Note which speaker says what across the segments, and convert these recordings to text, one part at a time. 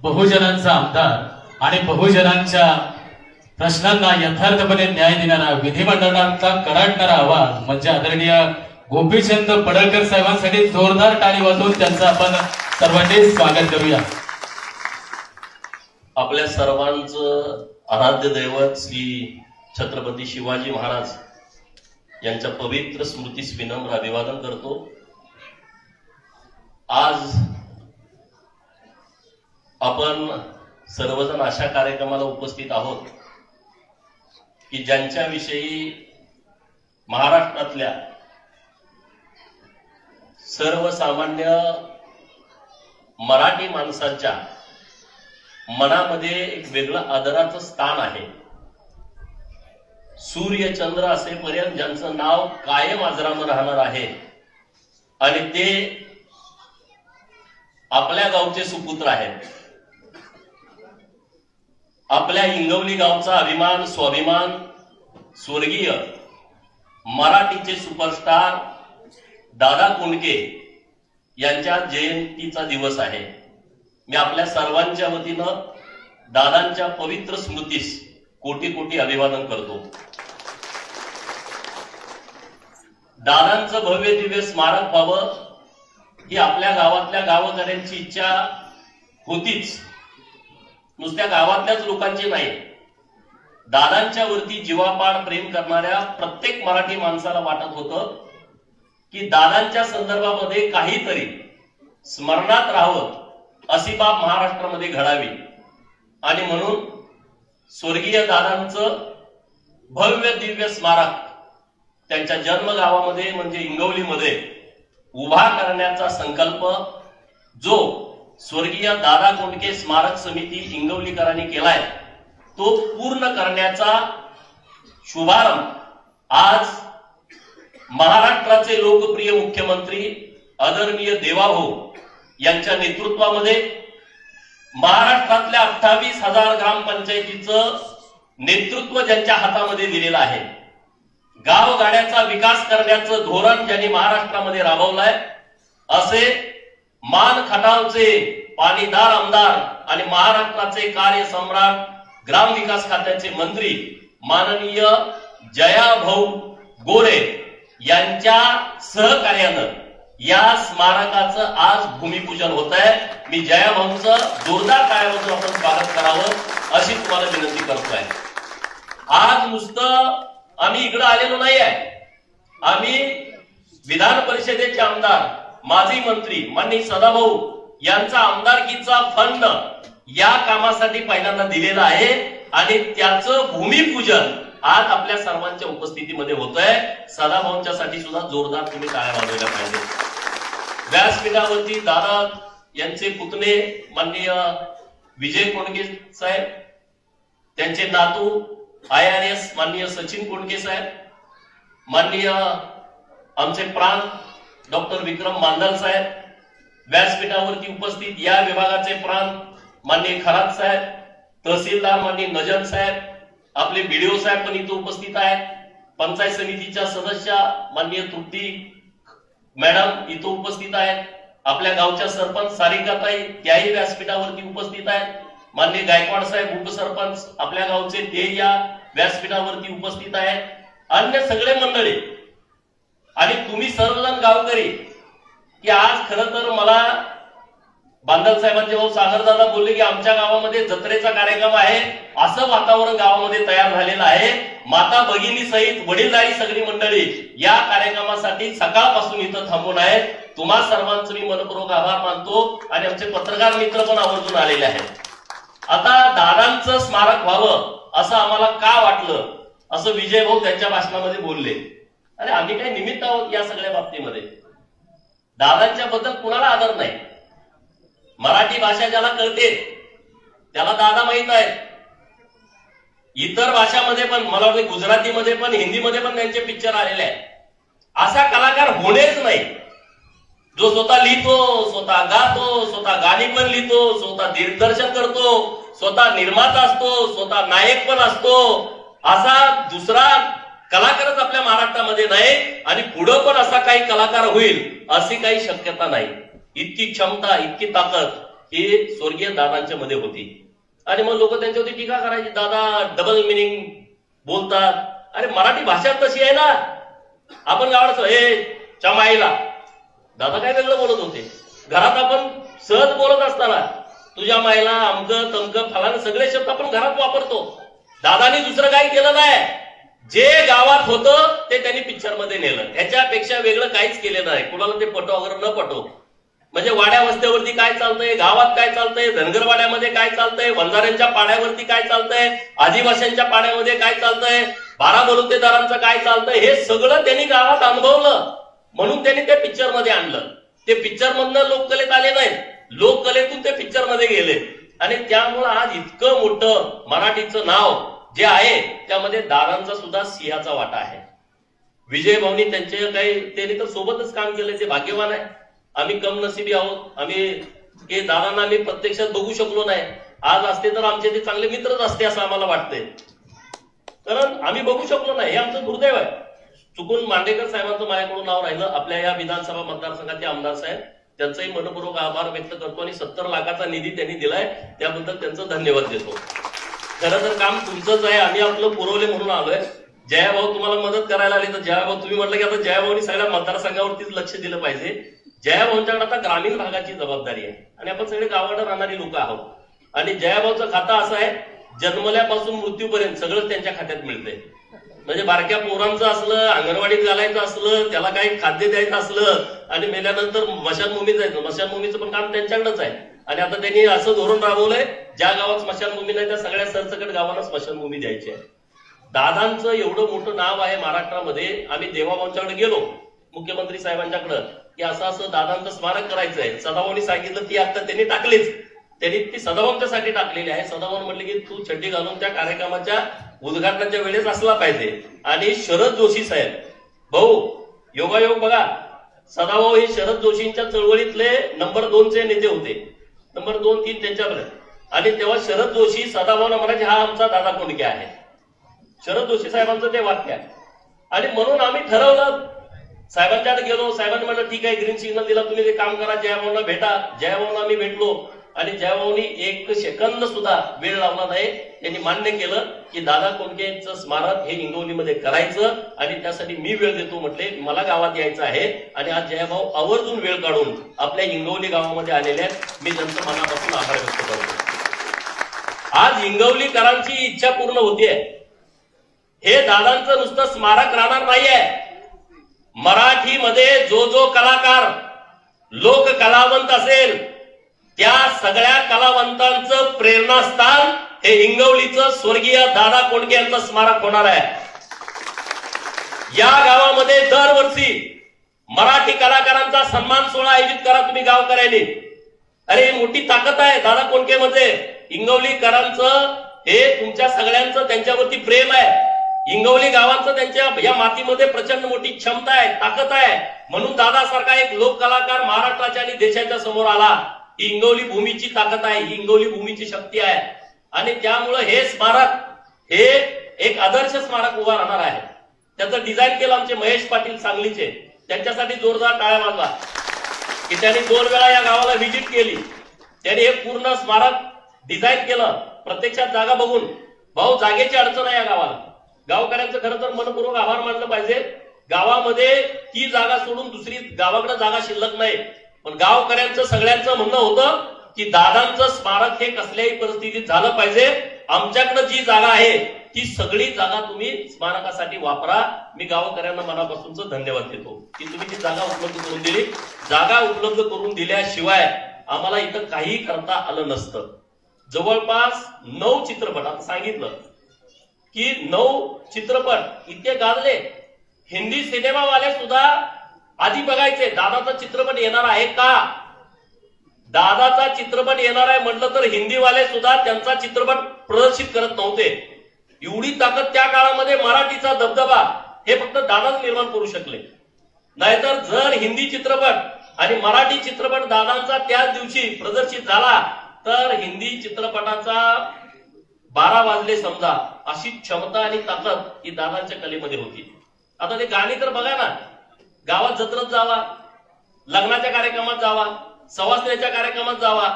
Speaker 1: बहुजनांचा आमदार आणि बहुजनांच्या प्रश्नांना यथार्थपणे न्याय देणारा, विधिमंडळाचा कडाडणारा आवाज म्हणजे आदरणीय गोपीचंद पडळकर साहेबांसाठी जोरदार टाळी वाजवून त्यांचं आपण सर्वांनी स्वागत करूया.
Speaker 2: आपल्या सर्वांचं आराध्य दैवत श्री छत्रपती शिवाजी महाराज यांच्या पवित्र स्मृतीस विनम्र अभिवादन करतो. आज आपण सर्वजण अशा कार्यक्रमाला उपस्थित आहोत की ज्यांच्याविषयी महाराष्ट्रातल्या सर्वसामान्य मराठी माणसाच्या मनामध्ये एक वेगळं आदराचं स्थान आहे. सूर्य चंद्र असेपर्यंत ज्यांचं नाव कायम अजरामर राहणार आहे आणि ते आपल्या गावचे सुपुत्र आहेत. आपल्या इंगवली गावचा अभिमान स्वाभिमान स्वर्गीय मराठीचे सुपरस्टार दादा कोंडके यांच्या जयंतीचा दिवस आहे. मी आपल्या सर्वांच्या वतीनं दादांच्या पवित्र स्मृतीस कोटी कोटी अभिवादन करतो. दादांचं भव्य दिव्य स्मारक व्हावं ही आपल्या गावातल्या गावकऱ्यांची इच्छा होतीच. नुसत्या गावातल्याच लोकांची नाही, दादांच्या वरती जीवापाड प्रेम करणाऱ्या प्रत्येक मराठी माणसाला वाटत होतं की दादांच्या संदर्भामध्ये काहीतरी स्मरणात राहावं अशी बाब महाराष्ट्रामध्ये घडावी. आणि म्हणून स्वर्गीय दादांचं भव्य दिव्य स्मारक त्यांच्या जन्मगावामध्ये म्हणजे इंगवलीमध्ये उभा करण्याचा संकल्प जो स्वर्गीय दादा कोंडके स्मारक समिती इंगवलीकरांनी केलाय तो पूर्ण करण्याचा शुभारंभ आज महाराष्ट्राचे लोकप्रिय मुख्यमंत्री आदरणीय देवाभाऊ यांच्या नेतृत्वामध्ये महाराष्ट्रातल्या 28,000 ग्रामपंचायतीचं नेतृत्व ज्यांच्या हातामध्ये दिलेलं आहे. गावगाड्याचा विकास करण्याचं धोरण ज्यांनी महाराष्ट्रामध्ये राबवलंय असे मान खटावचे पाणीदार आमदार आणि महाराष्ट्राचे कार्यसम्राट ग्रामविकास खात्याचे मंत्री माननीय जयाभाऊ गोरे यांच्या सहकार्यानं या स्मारकाचं आज भूमिपूजन होत आहे. मी जयाभाऊंचं जोरदार टाळ्यांमधून आपण स्वागत करावं अशी तुम्हाला विनंती करतोय. आज नुसतं आम्ही इकडे आलेलो नाही आहे, आम्ही विधान परिषदेचे आमदार माजी मंत्री माननीय सदाभाऊ यांचा आमदारकीचा फंड या कामासाठी पहिल्यांदा दिलेला आहे आणि त्याचं भूमिपूजन आज आपल्या सर्वांच्या उपस्थितीमध्ये होत आहे. सदाभाऊंच्यासाठी सुद्धा जोरदार तुम्ही टाळ्या वाजवल्या पाहिजे. व्यासपीठावरती दादा यांचे पुतणे माननीय विजय कोंडके साहेब, त्यांचे नातू IRS माननीय सचिन कोंडके साहेब, माननीय आमचे प्राण डॉक्टर विक्रम मांदल साहेब, व्यासपीठावरती उपस्थित या विभागाचे प्राण माननीय खरात साहेब, तहसीलदार माननीय नजन साहेब, आपले BDO साहेब पण इथे उपस्थित आहेत, पंचायत समितीच्या सदस्य माननीय तृप्ती मॅडम इथे उपस्थित आहेत, आपल्या गावच्या सरपंच सारिकाताई त्याही व्यासपीठावरती उपस्थित आहेत, माननीय गायकवाड साहेब उपसरपंच आपल्या गावचे ते या व्यासपीठावरती उपस्थित आहेत, अन्य सगळे मंडळी आणि तुम्ही सर्वजण गावकरी की आज खरं तर मला बांदल साहेबांचे भाऊ सागरदादा बोलले की आमच्या गावामध्ये जत्रेचा कार्यक्रम आहे असं वातावरण गावामध्ये तयार झालेलं आहे. माता भगिनी सहित वडीलधारी सगळी मंडळी या कार्यक्रमासाठी सकाळपासून इथं थांबून आहे. तुम्हा सर्वांचं मी मनपूर्वक आभार मानतो आणि आमचे पत्रकार मित्र पण आवर्जून आलेले आहेत. आता दादांचं स्मारक व्हावं असं आम्हाला का वाटलं असं विजय भाऊ त्यांच्या भाषणामध्ये बोलले. अरे आम्ही काही निमित्त आहोत या सगळ्या बाबतीमध्ये. दादांच्या बद्दल कुणाला आदर नाही. मराठी भाषा ज्याला कळते त्याला दादा माहित आहे. इतर भाषामध्ये पण मला वाटतं गुजरातीमध्ये पण हिंदीमध्ये पण त्यांचे पिक्चर आलेले आहेत. असा कलाकार होणेच नाही जो स्वतः लिहितो, स्वतः गातो, स्वतः गाणी पण लिहितो, स्वतः दिग्दर्शन करतो, स्वतः निर्माता असतो, स्वतः नायक पण असतो. असा दुसरा कलाकारच आपल्या महाराष्ट्रामध्ये नाही आणि पुढे पण असा काही कलाकार होईल अशी काही शक्यता नाही. इतकी क्षमता, इतकी ताकद ही स्वर्गीय दादांच्या मध्ये होती. आणि मग लोक त्यांच्यावरती टीका करायची, दादा डबल मिनिंग बोलतात. अरे मराठी भाषा तशी आहे ना. आपण गावात हे चमाईला दादा काय वेगळं बोलत होते. घरात आपण सहज बोलत असताना तुझ्या माईला अमकं तमकं फलानं सगळे शब्द आपण घरात वापरतो. दादानी दुसरं काही केलं नाही. जे गावात होतं ते त्यांनी पिक्चर मध्ये नेलं. ह्याच्यापेक्षा वेगळं काहीच केलं नाही. कुणाला ते पटो वगैरे न पटो. म्हणजे वाड्या वस्त्यावरती काय चालतंय, गावात काय चालतंय, धनगरवाड्यामध्ये काय चालतंय, वंजाऱ्यांच्या पाड्यावरती काय चालतंय, आदिवासींच्या पाड्यामध्ये काय चालतंय, बारा बलुतेदारांचं काय चालतंय, हे सगळं त्यांनी गावात अनुभवलं. म्हणून त्यांनी ते पिक्चर मध्ये आणलं. ते पिक्चर मधनं लोककलेत आले नाहीत, लोककलेतून ते पिक्चर मध्ये गेले. आणि त्यामुळं आज इतकं मोठं मराठीचं नाव जे आहे त्यामध्ये दादांचा सुद्धा सिंहाचा वाटा आहे. विजय भाऊनी त्यांचे काही त्यांनी तर सोबतच काम केलं, ते भाग्यवान आहे. आम्ही कम नशिबी आहोत. आम्ही हे दादांना आम्ही प्रत्यक्षात बघू शकलो नाही. आज असते तर आमचे ते चांगले मित्रच असते असं आम्हाला वाटतंय. कारण आम्ही बघू शकलो नाही, हे आमचं दुर्दैव आहे. चुकून मांडेकर साहेबांचं माझ्याकडून नाव राहिलं. आपल्या या विधानसभा मतदारसंघाचे आमदार साहेब, त्यांचाही मनपूर्वक आभार व्यक्त करतो. आणि 70 लाखाचा निधी त्यांनी दिलाय, त्याबद्दल त्यांचं धन्यवाद देतो. खरं तर काम तुमचंच आहे. आम्ही आपलं पुरवले म्हणून आलोय. जयाभाऊ तुम्हाला मदत करायला आले तर जयाभाऊ तुम्ही म्हटलं की आता जयाभाऊनी सगळ्या मतदारसंघावरतीच लक्ष दिलं पाहिजे. जयाभाऊंच्याकडे आता ग्रामीण भागाची जबाबदारी आहे आणि आपण सगळे गावाकडे राहणारी लोक आहोत. आणि जयाभाऊचं खातं असं आहे, जन्मल्यापासून मृत्यूपर्यंत सगळं त्यांच्या खात्यात मिळतंय. म्हणजे बारक्या पोरांचं असलं, अंगणवाडीत घालायचं असलं, त्याला काही खाद्य द्यायचं असलं आणि मेल्यानंतर स्मशानभूमीत जायचं, स्मशानभूमीचं पण काम त्यांच्याकडेच आहे. आणि आता त्यांनी असं धोरण राबवलंय, ज्या गावात स्मशानभूमी नाही त्या सगळ्या सरसकट गावांना स्मशानभूमी द्यायची आहे. दादांचं एवढं मोठं नाव आहे महाराष्ट्रामध्ये. आम्ही देवाभाऊंच्याकडे गेलो, मुख्यमंत्री साहेबांच्याकडे, की असं असं दादांचं स्मारक करायचं आहे. सदाभाऊनी सांगितलं ती आता त्यांनी टाकलीच, त्यांनी ती सदाभाऊंच्यासाठी टाकलेली आहे. सदाभाऊ म्हटले की तू चड्डी घालून त्या कार्यक्रमाच्या उद्घाटनाच्या वेळेस असला पाहिजे. आणि शरद जोशी साहेब, भाऊ योगायोग बघा, सदाभाऊ हे शरद जोशींच्या चळवळीतले नंबर 2चे नेते होते, नंबर 2, 3 त्यांच्यापर्यंत. आणि तेव्हा शरद जोशी सदाभाऊला म्हणायचे हा आमचा दादा कोंडके आहे. शरद जोशी साहेबांचं ते वाक्य आहे. आणि म्हणून आम्ही ठरवलं, साहेबांच्याकडे गेलो. साहेबांनी म्हटलं ठीक आहे, ग्रीन सिग्नल दिला, तुम्ही ते काम करा, जयाभाऊंना भेटा. जयाभाऊंना आम्ही भेटलो आणि जयाभाऊनी 1 सेकंद सुद्धा वेळ लावला नाही. त्यांनी मान्य केलं की दादा कोंडकेंचं स्मारक हे हिंगोलीमध्ये करायचं आणि त्यासाठी मी वेळ देतो म्हटले. मला गावात यायचं आहे. आणि आज जयाभाऊ आवर्जून वेळ काढून आपल्या हिंगोली गावामध्ये आलेले आहेत. मी त्यांचं मनापासून आभार व्यक्त करतो. आज हिंगोलीकरांची इच्छा पूर्ण होतीये. हे दादांचं नुसतं स्मारक राहणार नाहीये. मराठीमध्ये जो जो कलाकार लोक कलावंत असेल त्या सगळ्या कलावंतांचं प्रेरणास्थान हे हिंगोलीचं स्वर्गीय दादा कोंडके यांचं स्मारक होणार आहे. या गावामध्ये दरवर्षी मराठी कलाकारांचा सन्मान सोहळा आयोजित करा तुम्ही गावकऱ्यांनी. अरे मोठी ताकद आहे दादा कोंडके मध्ये. हिंगोलीकरांचं हे तुमच्या सगळ्यांचं त्यांच्यावरती प्रेम आहे. हिंगोली गावांचं त्यांच्या या मातीमध्ये प्रचंड मोठी क्षमता आहे, ताकद आहे. म्हणून दादासारखा एक लोक कलाकार महाराष्ट्राच्या आणि देशाच्या समोर आला. ही हिंगोली भूमीची ताकद आहे, ही हिंगोली भूमीची शक्ती आहे. आणि त्यामुळं हे स्मारक हे एक आदर्श स्मारक उभा राहणार आहे. त्याचं डिझाईन केलं आमचे महेश पाटील सांगलीचे. त्यांच्यासाठी जोरदार टाळ्या वाजवा की त्यांनी 2 वेळा या गावाला व्हिजिट केली. त्यांनी हे पूर्ण स्मारक डिझाईन केलं प्रत्यक्षात जागा बघून. भाऊ जागेची अडचण आहे या गावाला. गावकऱ्यांचं खरं तर मनपूर्वक आभार मानलं पाहिजे. गावामध्ये ती जागा सोडून दुसरी गावाकडे जागा शिल्लक नाही. पण गावकऱ्यांचं सगळ्यांचं म्हणणं होतं की दादांचं स्मारक हे कसल्याही परिस्थितीत झालं पाहिजे. आमच्याकडे जी जागा आहे ती सगळी जागा तुम्ही स्मारकासाठी वापरा. मी गावकऱ्यांना मनापासूनच धन्यवाद देतो की तुम्ही ती जागा उपलब्ध करून दिली. जागा उपलब्ध करून दिल्याशिवाय आम्हाला इथं काही करता आलं नसतं. जवळपास 9 चित्रपट, आता सांगितलं की 9 चित्रपट इतके गाजले. हिंदी सिनेमावाले सुद्धा आधी बघायचे दादाचा चित्रपट येणार आहे का. दादाचा चित्रपट येणार आहे म्हटलं तर हिंदीवाले सुद्धा त्यांचा चित्रपट प्रदर्शित करत नव्हते. एवढी ताकद त्या काळामध्ये मराठीचा दबदबा हे फक्त दादाच निर्माण करू शकले. नाहीतर जर हिंदी चित्रपट आणि मराठी चित्रपट दादांचा त्याच दिवशी प्रदर्शित झाला तर हिंदी चित्रपटाचा 12 वाजले समजा, अशी क्षमता आणि ताकद ही दादांच्या कलेमध्ये होती. आता ते गाणी तर बघा ना, गावात जत्रेत जावा, लग्नाच्या कार्यक्रमात जावा, सवासण्याच्या कार्यक्रमात जावा,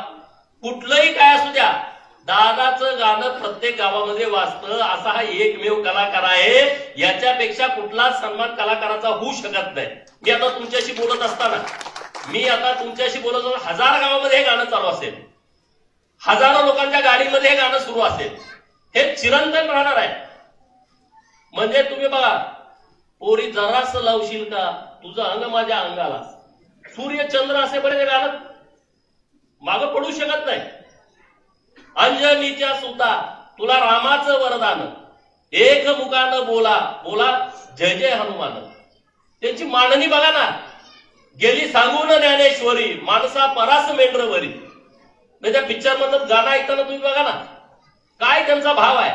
Speaker 2: कुठलंही काय असू द्या, दादाचं गाणं प्रत्येक गावामध्ये वाजतं, असा हा एकमेव कलाकार आहे. याच्यापेक्षा कुठलाच सन्मान कलाकाराचा होऊ शकत नाही. मी आता तुमच्याशी बोलत असताना, हजार गावामध्ये हे गाणं चालू असेल, हजारो लोकांच्या गाडीमध्ये हे गाणं सुरू असेल, हे चिरंतन राहणार आहे. म्हणजे तुम्ही बघा, पोरी जरास लावशील का तुझं अंग माझ्या अंगाला, सूर्य चंद्र असेपर्यंत गाणं मागं पडू शकत नाही. अंजनीच्या सुता तुला रामाचं वरदान, एक मुखानं बोला बोला जय जय हनुमान. त्यांची मांडणी बघा ना, गेली सांगून ज्ञानेश्वरी माणसा परास मेंढरवरी. त्या पिक्चर मधलं गाणं ऐकताना तुम्ही बघा ना, काय त्यांचा भाव आहे.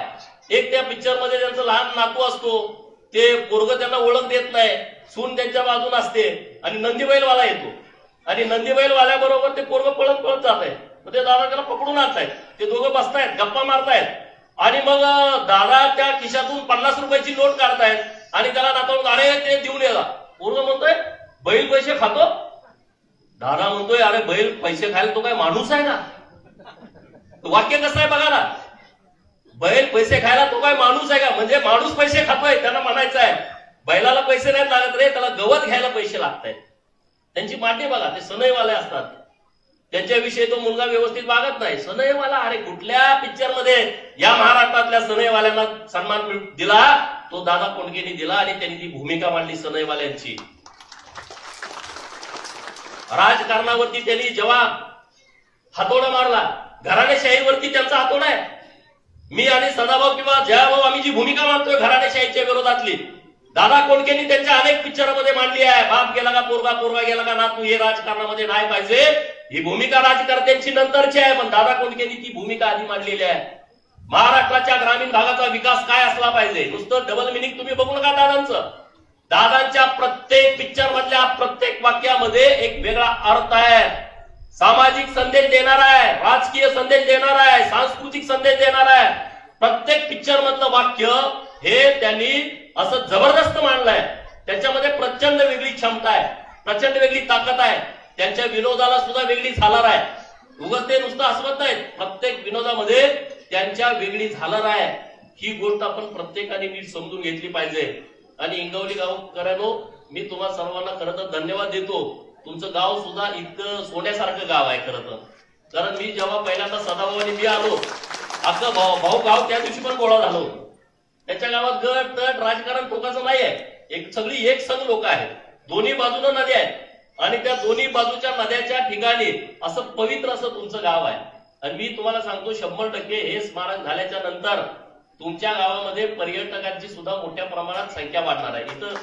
Speaker 2: एक त्या पिक्चर मध्ये त्यांचं लहान नातू असतो, ते पोरग त्यांना ओळख देत नाही, सून त्यांच्या बाजून असते आणि नंदीबैलवाला येतो आणि नंदीबैलवाल्याबरोबर ते पोरग पळत पळत जात आहे. मग ते दादा त्याला पकडून आणतायत, ते दोघं बसतायत गप्पा मारतायत आणि मग दादा त्या खिशातून 50 रुपयाची नोट काढतायत आणि त्याला नातवून अरे ते देऊन याला. पोरग म्हणतोय बैल पैसे खातो. दादा म्हणतोय अरे बैल पैसे खायला तो काय माणूस आहे ना. वाक्य कसं आहे बघा ना, बैल पैसे खायला तो काय माणूस आहे का, म्हणजे माणूस पैसे खातोय. त्यांना म्हणायचं आहे बैलाला पैसे नाही लागत रे, त्याला गवत घ्यायला पैसे लागतायत. त्यांची मांडणी बघा, ते सनईवाले असतात, त्यांच्याविषयी तो मुलगा व्यवस्थित वागत नाही. सनईवाला, अरे कुठल्या पिक्चर मध्ये या महाराष्ट्रातल्या सनईवाल्यांना सन्मान दिला? तो दादा कोंडकेंनी दिला आणि त्यांनी ती भूमिका मांडली सनईवाल्यांची. राजकारणावरती त्यांनी जेव्हा हातोडा मारला, घराणेशाहीवरती त्यांचा हातोडा आहे. मी आणि सदाभाऊ किंवा जयाभाऊ आम्ही जी भूमिका मांडतोय घराणेशाहीच्या विरोधातली, दादा कोंडकेंनी त्यांच्या अनेक पिक्चरमध्ये मांडली आहे. बाप गेला का पोरगा, पोरगा गेला का नातू, हे राजकारणामध्ये नाही पाहिजे. ही भूमिका राजकारत्यांची नंतरची आहे, पण दादा कोंडकेंनी ती भूमिका आधी मांडलेली आहे. महाराष्ट्राच्या ग्रामीण भागाचा विकास काय असला पाहिजे, नुसतं डबल मिनिंग तुम्ही बघू नका दादांचं. दादांच्या प्रत्येक पिक्चर मधल्या प्रत्येक वाक्यामध्ये एक वेगळा अर्थ आहे. सामाजिक संदेश देणार आहे, राजकीय संदेश देणार आहे, सांस्कृतिक संदेश देणार आहे. प्रत्येक पिक्चर मधलं वाक्य हे त्यांनी असं जबरदस्त मांडलंय. त्याच्यामध्ये प्रचंड वेगळी क्षमता आहे, प्रचंड वेगळी ताकद आहे. त्यांच्या विनोदाला सुद्धा वेगळी झालर आहे. उगाच ते नुसतं हसवत नाहीत, प्रत्येक विनोदामध्ये त्यांच्या वेगळी झालर आहे. ही गोष्ट आपण प्रत्येकाने नीट समजून घेतली पाहिजे. आणि इंगवली गावकऱ्यांनो, मी तुम्हा सर्वांना खरं तर धन्यवाद देतो. तुमचं गाव सुद्धा इतकं सोन्यासारखं गाव आहे खरं तर. कारण मी जेव्हा पहिल्यांदा सदाभाऊ आणि मी आलो, अख्खं भाऊ गाव त्या दिवशी पण गोळा झालो. त्याच्या गावात गट तट राजकारण टोकाचं नाही आहे, सगळी एक संघ लोक आहेत. दोन्ही बाजूनं नद्या आहेत आणि त्या दोन्ही बाजूच्या नद्याच्या ठिकाणी असं पवित्र असं तुमचं गाव आहे. आणि मी तुम्हाला सांगतो 100% हे स्मारक झाल्याच्या नंतर तुमच्या गावामध्ये पर्यटकांची सुद्धा मोठ्या प्रमाणात संख्या वाढणार आहे. इथं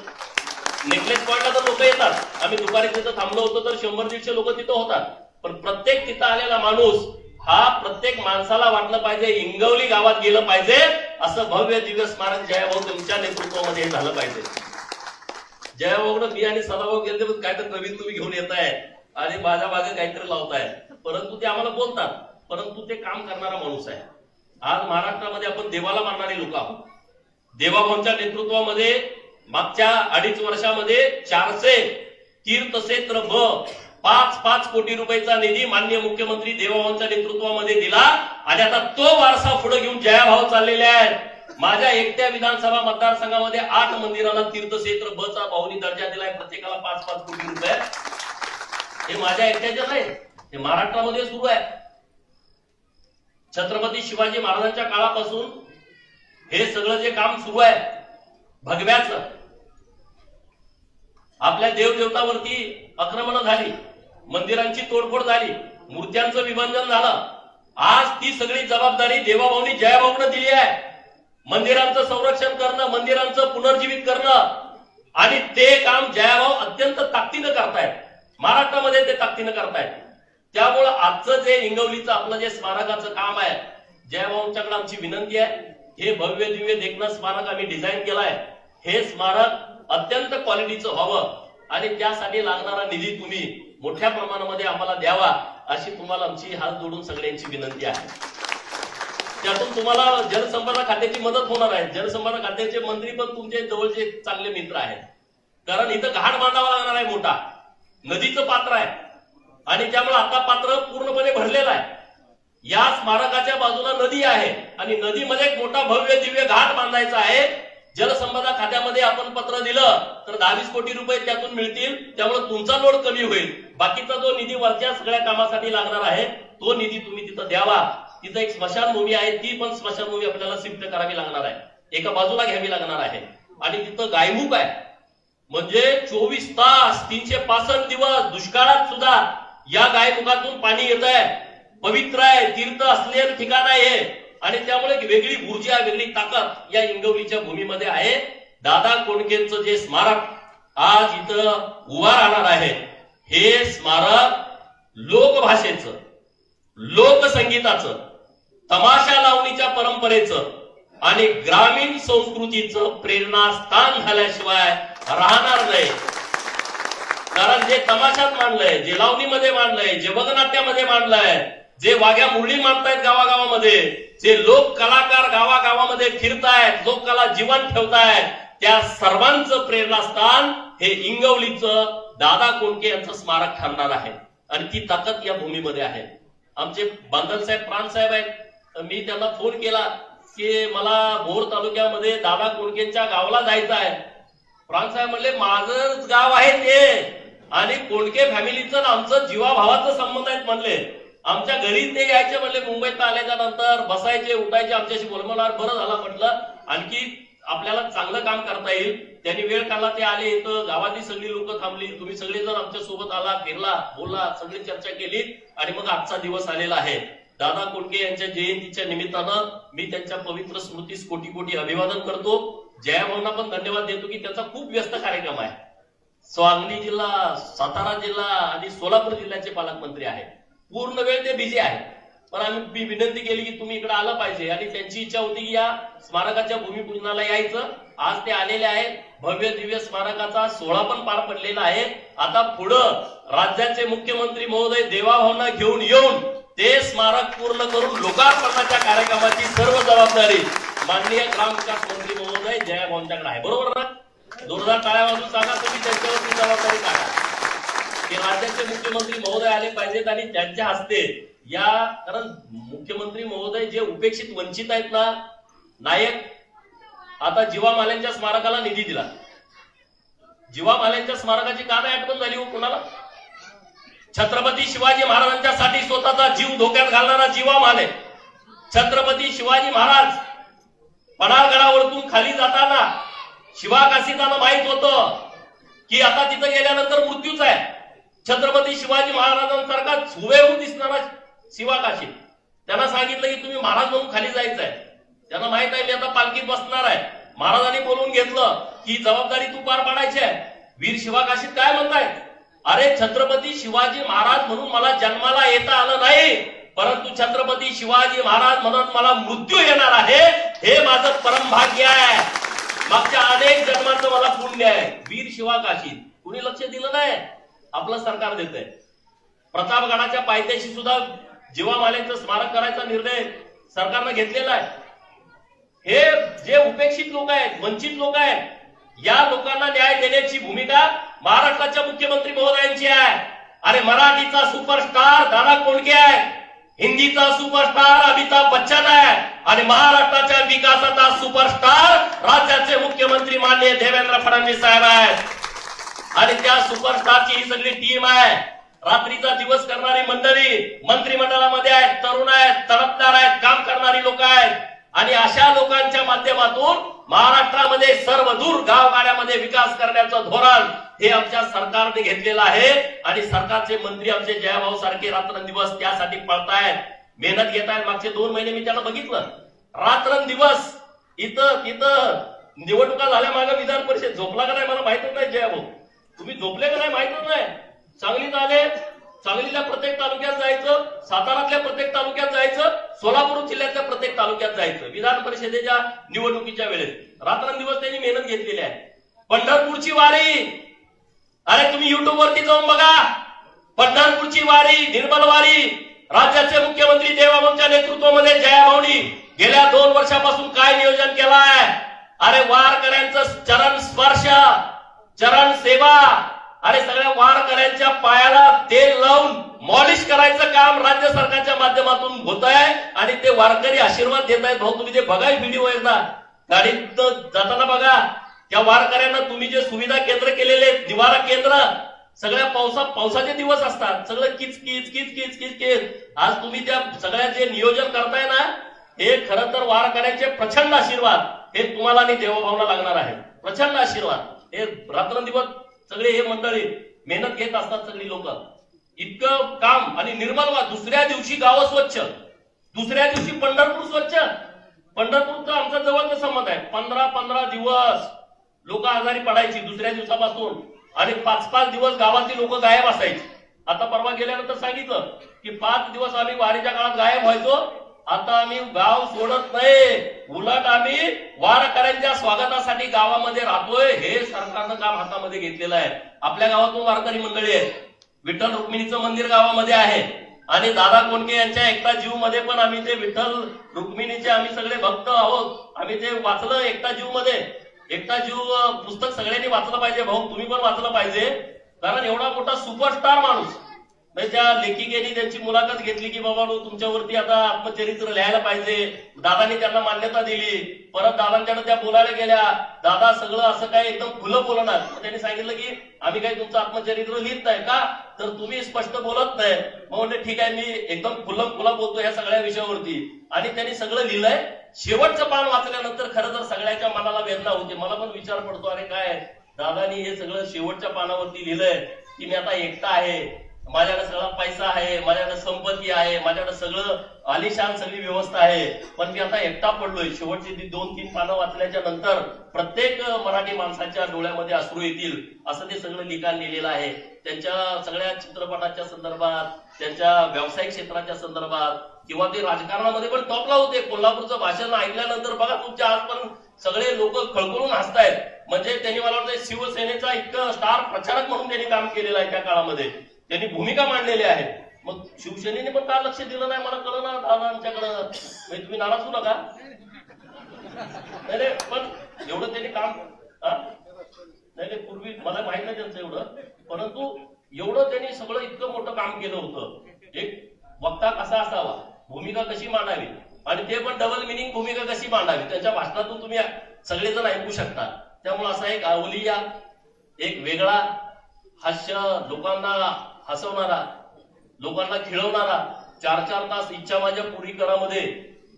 Speaker 2: नेकलेस पॉइंटला तर लोक येतात, आम्ही दुपारी तिथं थांबलो होतो तर 100-150 लोक तिथं होतात. पण प्रत्येक तिथं आलेला माणूस हा प्रत्येक माणसाला वाटलं पाहिजे इंगवली गावात गेलं पाहिजे, असं भव्य दिव्य स्मारक जयाभाऊ तुमच्या नेतृत्वामध्ये झालं पाहिजे. जयाभाऊकडे मी आणि सदाभाऊ गेले तर काय तर नवीन तुम्ही घेऊन येत आहे आणि माझ्या मागे काहीतरी लावताय, परंतु ते आम्हाला बोलतात, परंतु ते काम करणारा माणूस आहे. आज महाराष्ट्रामध्ये आपण देवाला मानणारे लोक आहोत. देवाभाऊंच्या नेतृत्वामध्ये मागच्या 2.5 वर्षामध्ये 400 तीर्थक्षेत्र 5 कोटी रुपयाचा निधी माननीय मुख्यमंत्री देवाभाऊंच्या नेतृत्वामध्ये दिला आणि आता तो वारसा पुढे घेऊन जयाभाऊ चाललेले आहेत. माझ्या एकट्या विधानसभा मतदारसंघामध्ये 8 मंदिराला तीर्थक्षेत्र चा भाऊनी दर्जा दिलाय, प्रत्येकाला 5 कोटी रुपये. हे माझ्या एकट्याचे नाही, हे महाराष्ट्रामध्ये सुरू आहे. छत्रपती शिवाजी महाराजांच्या काळापासून हे सगळं जे काम सुरू आहे भगव्याचं, आपल्या देवदेवतावरती आक्रमण झाली, मंदिरांची तोडफोड झाली, मूर्त्यांचं विभंजन झालं. आज ती सगळी जबाबदारी देवाभाऊनी जयाभाऊने दिली आहे. मंदिरांचं संरक्षण करणं, मंदिरांचं पुनर्जीवित करणं, आणि ते काम जयाभाऊ अत्यंत ताकदीनं करतायत. महाराष्ट्रामध्ये ते ताकदीनं करतायत. त्यामुळे आजचं जे इंगवलीचं आपलं जे स्मारकाचं काम आहे, जयाभाऊंच्याकडे आमची विनंती आहे, हे भव्य दिव्य देखणं स्मारक आम्ही डिझाईन केलंय. हे स्मारक अत्यंत क्वालिटीचं व्हावं आणि त्यासाठी लागणारा निधी तुम्ही मोठ्या प्रमाणामध्ये आम्हाला द्यावा, अशी तुम्हाला आमची हात जोडून सगळ्यांची विनंती आहे. त्यातून तुम्हाला जलसंपदा खात्याची मदत होणार आहे. जलसंपदा खात्याचे मंत्री पण तुमचे जवळचे चांगले मित्र आहेत. कारण इथं घाट बांधावा लागणार आहे, मोठा नदीचं पात्र आहे आणि त्यामुळे आता पात्र पूर्णपणे भरलेलं आहे. या स्मारकाच्या बाजूला नदी आहे आणि नदीमध्ये एक मोठा भव्य दिव्य घाट बांधायचा आहे. जलसंपदा खात्यामध्ये आपण पत्र दिलं तर 22 कोटी रुपये त्यातून मिळतील, त्यामुळे तुमचा लोड कमी होईल. बाकीचा जो निधी वरच्या सगळ्या कामासाठी लागणार आहे तो निधी तुम्ही तिथं द्यावा. तिथं एक स्मशानभूमी आहे, ती पण स्मशानभूमी आपल्याला शिफ्ट करावी लागणार आहे, एका बाजूला घ्यावी लागणार आहे. आणि तिथं गायमुख आहे, म्हणजे 24 तास 365 दिवस दुष्काळात सुद्धा या गायमुखातून पाणी येत आहे. पवित्र आहे, तीर्थ असलेलं ठिकाण आहे आणि त्यामुळे वेगळी ऊर्जा वेगळी ताकद या इंगवलीच्या भूमीमध्ये आहे. दादा कोंडकेंचं जे स्मारक आज इथं उभा राहणार आहे, हे स्मारक लोकभाषेचं, लोकसंगीताचं, तमाशा लावणीच्या परंपरेचं आणि ग्रामीण संस्कृतीचं प्रेरणास्थान झाल्याशिवाय राहणार नाही. कारण जे तमाशात मांडलंय, जे लावणीमध्ये मांडलंय, जे वगनाट्यामध्ये मांडलंय, जे वाघ्या मुरळी मांडतायत गावागावामध्ये, जे लोक कलाकार गावागावामध्ये फिरतायत, लोककला जिवंत ठेवतायत, त्या सर्वांचं प्रेरणास्थान हे इंगवलीचं दादा कोंडके यांचं स्मारक ठरणार आहे. आणि ती ताकद या भूमीमध्ये आहे. आमचे बांधल साहेब, प्राण साहेब आहेत, मी त्यांना फोन केला की मला भोर तालुक्यामध्ये दादा कोंडकेंच्या गावाला जायचं आहे. प्राण साहेब म्हणले माझंच गाव आहे ते आणि कोंडके फॅमिलीचं आमचं जीवाभावाचं संबंध आहेत म्हणले. आमच्या घरी ते यायचे म्हणले, मुंबईत आल्याच्या नंतर बसायचे उठायचे आमच्याशी बोलवणार. बरं झालं म्हटलं, आणखी आपल्याला चांगलं काम करता येईल. त्यांनी वेळ काढला, ते आले इथं, गावातली सगळी लोक थांबली, तुम्ही सगळे जण आमच्या सोबत आला, फिरला, बोलला, सगळी चर्चा केली आणि मग आजचा दिवस आलेला आहे. दादा कोंडके यांच्या जयंतीच्या निमित्तानं मी त्यांच्या पवित्र स्मृतीस कोटी कोटी अभिवादन करतो. जयाभाऊंना पण धन्यवाद देतो की त्याचा खूप व्यस्त कार्यक्रम आहे. सांगली जिल्हा, सातारा जिल्हा आणि सोलापूर जिल्ह्याचे पालकमंत्री आहेत, पूर्ण वेळ ते बिझी आहे. पण आम्ही विनंती केली की तुम्ही इकडे आलं पाहिजे आणि त्यांची इच्छा होती की या स्मारकाच्या भूमिपूजनाला यायचं. आज ते आलेले आहेत. भव्य दिव्य स्मारकाचा सोहळा पण पार पडलेला आहे. आता पुढं राज्याचे मुख्यमंत्री महोदय देवाभाऊंना घेऊन येऊन ते स्मारक पूर्ण करून लोकार्पणाच्या कार्यक्रमाची सर्व जबाबदारी माननीय ग्रामविकास मंत्री महोदय जयाभाऊंच्याकडे आहे. बरोबर ना? जोरदार टाळ्या वाजून सांगा तुम्ही त्यांच्यावरती जबाबदारी टाका की राज्याचे मुख्यमंत्री महोदय आले पाहिजेत आणि त्यांच्या हस्ते या, कारण मुख्यमंत्री महोदय जे उपेक्षित वंचित आहेत ना, नायक, आता जीवा माल्यांच्या स्मारकाला निधी दिला. जीवा माल्यांच्या स्मारकाची का नाही आठवण झाली हो कोणाला? छत्रपती शिवाजी महाराजांच्यासाठी स्वतःचा जीव धोक्यात घालणारा जीवा माले. छत्रपती शिवाजी महाराज पन्हाळगडावरतून खाली जाताना शिवाकाशीताना माहित होतं की आता तिथं गेल्यानंतर मृत्यूच आहे. छत्रपती शिवाजी महाराजांसारखा हुबेहूब दिसणारा शिवाकाशी, त्यांना सांगितलं की तुम्ही महाराज म्हणून खाली जायचंय. त्यांना माहित आहे मी आता पालखीत बसणार आहे. महाराजांनी बोलून घेतलं की जबाबदारी तू पार पाडायची आहे. वीर शिवाकाशीत काय म्हणताय? अरे छत्रपती शिवाजी महाराज म्हणून मला जन्माला येता आलं नाही, परंतु छत्रपती शिवाजी महाराज म्हणून मला मृत्यू येणार आहे, हे माझं परमभाग्य आहे. मागच्या अनेक जन्मांचं मला पुण्य आहे. वीर शिवाकाशीत कुणी लक्ष दिलं नाही, आपलं सरकार देत आहे. प्रतापगडाच्या पायथ्याशी सुद्धा जीवा मालेचं स्मारक करायचा निर्णय सरकारनं घेतलेला आहे. हे जे उपेक्षित लोक आहेत, वंचित लोक आहेत, या लोकांना न्याय देण्याची भूमिका महाराष्ट्राच्या मुख्यमंत्री महोदयांची आहे. अरे मराठीचा सुपरस्टार दादा कोंडके आहे, हिंदीचा सुपरस्टार अमिताभ बच्चन आहे आणि महाराष्ट्राच्या विकासाचा सुपरस्टार राज्याचे मुख्यमंत्री माननीय देवेंद्र फडणवीस साहेब आहेत. आणि त्या सुपरस्टारची ही सगळी टीम आहे. रात्रीचा दिवस करणारी मंडळी मंत्रिमंडळामध्ये आहेत, तरुण आहेत, तडफदार आहेत, काम करणारी लोक आहेत. आणि अशा लोकांच्या माध्यमातून महाराष्ट्रामध्ये सर्वदूर गावगाड्यामध्ये विकास करण्याचं धोरण हे आमच्या सरकारने घेतलेलं आहे. आणि सरकारचे मंत्री आमचे जयाभाऊ सारखे रात्रंदिवस त्यासाठी पळतायत, मेहनत घेत आहेत. मागचे 2 महिने मी त्यांना बघितलं, रात्रंदिवस इथं तिथं. निवडणुका झाल्या मागे विधान परिषद झोपला का नाही मला माहितच नाही. जयाभाऊ तुम्ही झोपले का नाही माहितच नाही. सांगलीत आले, सांगलीच्या प्रत्येक तालुक्यात जायचं, सातारातल्या प्रत्येक तालुक्यात जायचं, सोलापूर जिल्ह्यातल्या प्रत्येक तालुक्यात जायचं. विधान परिषदेच्या निवडणुकीच्या वेळेस रात्रंदिवस त्यांनी मेहनत घेतलेली आहे. पंढरपूरची वारी, अरे तुम्ही युट्यूब वरती जाऊन बघा. पंढरपूरची वारी, निर्मल वारी, राज्याचे मुख्यमंत्री देवाभाऊंच्या नेतृत्वामध्ये जयाभाऊंनी गेल्या 2 वर्षापासून काय नियोजन केलं आहे. अरे वारकऱ्यांचं चरण स्पर्श, चरण सेवा, अरे सगळ्या वारकऱ्यांच्या पायाला तेल लावून मॉलिश करायचं काम राज्य सरकारच्या माध्यमातून होत आहे आणि ते वारकरी आशीर्वाद देत आहेत. भाऊ तुम्ही ते बघा व्हिडिओ एकदा गाडीत जाताना बघा. त्या वारकऱ्यांना तुम्ही जे सुविधा केंद्र केलेले निवारा केंद्र सगळ्या पावसाचे दिवस असतात, सगळं किच. आज तुम्ही त्या सगळ्या जे नियोजन करताय ना, हे खरं तर वारकऱ्यांचे प्रचंड आशीर्वाद हे तुम्हाला आणि देवभावना लागणार आहे. प्रचंड आशीर्वाद. हे रात्रंदिवस सगळे हे मंडळी मेहनत घेत असतात सगळी लोक. इतकं काम आणि निर्मल दुसऱ्या दिवशी गावं स्वच्छ, दुसऱ्या दिवशी पंढरपूर स्वच्छ. पंढरपूरचा आमचा जवळचा संबंध आहे. 15 दिवस लोक आजारी पडायची दुसऱ्या दिवसापासून आणि 5 दिवस गावातली लोक गायब असायची. आता परवा गेल्यानंतर सांगितलं की 5 दिवस आम्ही वारीच्या काळात गायब व्हायचो, आता आम्ही गाव सोडत नाही, उलट आम्ही वारकऱ्यांच्या स्वागतासाठी गावामध्ये राहतोय. हे सरकारनं काम हातामध्ये घेतलेलं आहे. आपल्या गावातून वारकरी मंडळी आहेत. विठ्ठल रुक्मिणीचं मंदिर गावामध्ये आहे आणि दादा कोंडके यांच्या एकता जीव मध्ये पण आम्ही ते विठ्ठल रुक्मिणीचे आम्ही सगळे भक्त आहोत. आम्ही ते वाचलं एकता जीव मध्ये. एकता जीव पुस्तक सगळ्यांनी वाचलं पाहिजे. भाऊ तुम्ही पण वाचलं पाहिजे, कारण एवढा मोठा सुपरस्टार माणूस. त्या लेखिकेने त्यांची मुलाखत घेतली की बाबा तुमच्यावरती आता आत्मचरित्र लिहायला पाहिजे. दादानी त्यांना मान्यता दिली. परत दादांच्याकडे त्या बोलायला गेल्या. दादा सगळं असं काय एकदम खुलं बोलणार. त्यांनी सांगितलं की आम्ही काही तुमचं आत्मचरित्र लिहित नाही का, तर तुम्ही स्पष्ट बोलत नाही. मग म्हणले ठीक आहे, मी एकदम खुला बोलतो ह्या सगळ्या विषयावरती. आणि त्यांनी सगळं लिहिलंय. शेवटचं पान वाचल्यानंतर खरं तर सगळ्याच्या मनाला वेदना होते. मला पण विचार पडतो, अरे काय दादानी हे सगळं शेवटच्या पानावरती लिहिलंय की मी आता एकटा आहे, माझ्याकडे सगळा पैसा आहे, माझ्याकडे संपत्ती आहे, माझ्याकडे सगळं आलिशान सगळी व्यवस्था आहे, पण मी आता एकटा पडलोय. शेवटची 2-3 पानं वाचल्याच्या नंतर प्रत्येक मराठी माणसाच्या डोळ्यामध्ये अश्रू येतील असं ते सगळं लिखाण लिहिलेलं आहे. त्यांच्या सगळ्या चित्रपटाच्या संदर्भात, त्यांच्या व्यावसायिक क्षेत्राच्या संदर्भात किंवा ते राजकारणामध्ये पण टॉपला होते. कोल्हापूरचं भाषण ऐकल्यानंतर बघा तुमच्या आज पण सगळे लोक खळखळून हसतायत. म्हणजे त्यांनी मला वाटतं शिवसेनेचा इतकं स्टार प्रचारक म्हणून त्यांनी काम केलेलं आहे. त्या काळामध्ये त्यांनी भूमिका मांडलेली आहे. मग शिवसेनेने पण का लक्ष दिलं नाही मला कळलं ना दादा आमच्याकडं. तुम्ही नाराज होऊ नका. नाही पण एवढं त्यांनी काम नाही पूर्वी मला माहित नाही त्यांचं एवढं, परंतु एवढं त्यांनी सगळं इतकं मोठं काम केलं होतं. एक वक्ता कसा असावा, भूमिका कशी मांडावी आणि ते पण डबल मिनिंग भूमिका कशी मांडावी त्यांच्या भाषणातून तुम्ही सगळेजण ऐकू शकता. त्यामुळे असा एक अवलिया, एक वेगळा हास्य, लोकांना हसवणारा, लोकांना खिळवणारा, 4-4 तास इच्छा माझ्या पुरी करामध्ये.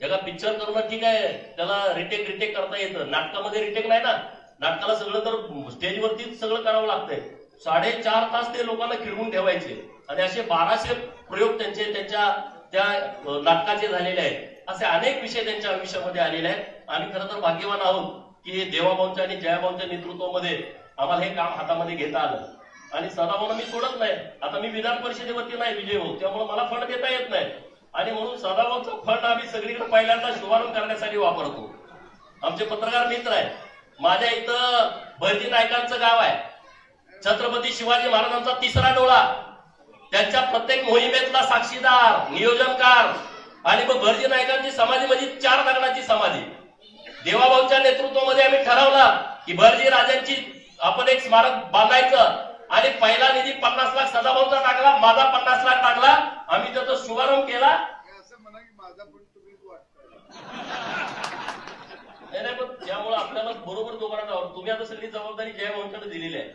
Speaker 2: एका पिक्चर करणं ठीक आहे, त्याला रिटेक करता येतं. नाटकामध्ये रिटेक नाही ना. नाटकाला सगळं तर स्टेजवरतीच सगळं करावं लागतंय. 4.5 तास ते लोकांना खिळवून ठेवायचे आणि असे 1200 प्रयोग त्यांच्या त्या नाटकाचे झालेले आहेत. असे अनेक विषय त्यांच्या आयुष्यामध्ये आलेले आहेत. आणि खरं तर भाग्यवान आहोत की देवाभाऊंच्या आणि जयाभाऊंच्या नेतृत्वामध्ये आम्हाला हे काम हातामध्ये घेता आलं. आणि सदाभाऊंना मी सोडत नाही. आता मी विधान परिषदेवरती नाही विजय भाऊ, त्यामुळे मला फंड देता येत नाही आणि म्हणून सदाभाऊंचा फंड आम्ही सगळीकडे पहिल्यांदा शुभारंभ करण्यासाठी वापरतो. आमचे पत्रकार मित्र आहेत. माझ्या इथं भरती नायकांचं गाव आहे. छत्रपती शिवाजी महाराजांचा 3रा डोळा, त्यांच्या प्रत्येक मोहिमेतला साक्षीदार, नियोजनकार. आणि मग भरती नायकांची समाधी म्हणजे 4 दगडाची समाधी. देवाभाऊंच्या नेतृत्वामध्ये आम्ही ठरवलं की भरजी राजांची आपण एक स्मारक बांधायचं आणि पहिला निधी 50 लाख सदाभाऊंचा टाकला, माझा 50 लाख टाकला. आम्ही त्याचा शुभारंभ केला.
Speaker 3: असं म्हणा की माझा पण तुम्हीच वाटतं.
Speaker 2: नाही पण त्यामुळे आपल्याला बरोबर दोघांना जावं. तुम्ही आता सगळी जबाबदारी जयभाऊंकडे दिलेली आहे.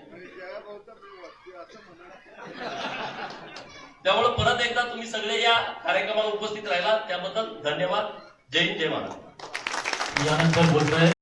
Speaker 2: त्यामुळे परत एकदा तुम्ही सगळे या कार्यक्रमाला उपस्थित राहिला त्याबद्दल धन्यवाद. जय हिंद, जय महाराज.
Speaker 1: यानंतर बोलतोय